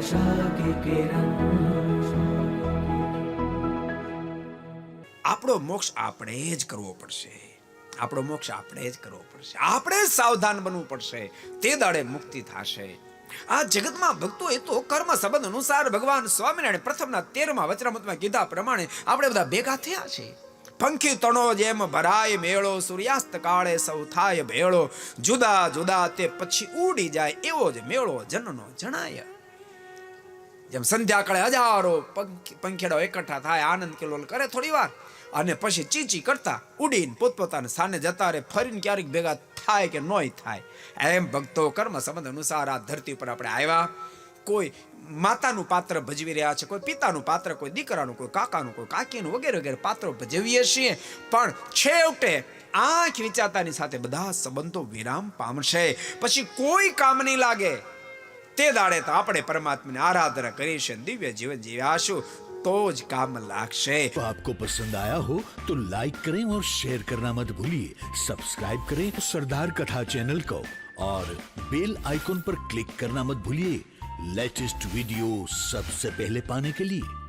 आशा की किरण। આપણો મોક્ષ આપણે જ કરવો પડશે. આપણો મોક્ષ આપણે જ કરવો પડશે. આપણે જ સાવધાન બનવું પડશે. તે દાડે મુક્તિ થશે. આ જગતમાં ભક્તો એ તો કર્મ સંબંધ અનુસાર ભગવાન સ્વામિનારાયણ પ્રથમના 13મા વચનામૃતમાં કીધા પ્રમાણે આપણે બધા ભેગા થયા છે. પંખી તણો જેમ ભરાય મેળો, સૂર્યાસ્ત કાળે સૌ થાય ભેળો, જુદા જુદા તે પછી ઉડી જાય એવો જ મેળો જનનો જણાય. જેમ સંધ્યાકાળે હજારો પંખેડો એકઠા થાય, આનંદ કિલોલ કરે થોડી વાર, અને પછી ચીચી કરતા ઉડીને પોતપોતાના સ્થાને જતા રહે, ફરીને ક્યારેક ભેગા થાય કે નોય થાય. એમ ભક્તો કર્મ સંબંધ અનુસાર આ ધરતી ઉપર આપણે આવ્યા. કોઈ માતાનું પાત્ર ભજવી રહ્યા છે, કોઈ પિતાનું પાત્ર, કોઈ દીકરાનું, કોઈ કાકાનું, કોઈ કાકીનું, વગેરે વગેરે પાત્રો ભજવીએ છીએ. પણ છેવટે આંખ વિચારતાની સાથે બધા સંબંધો વિરામ પામશે. પછી કોઈ કામ નહીં લાગે. તે દાડે તો આપણે પરમાત્માની આરાધના કરીશું, દિવ્ય જીવન જીવ્યાશું, तो ज काम लागशे. तो आपको पसंद आया हो तो लाइक करें और शेयर करना मत भूलिए. सब्सक्राइब करें सरदार कथा चैनल को और बेल आइकॉन पर क्लिक करना मत भूलिए लेटेस्ट वीडियो सबसे पहले पाने के लिए.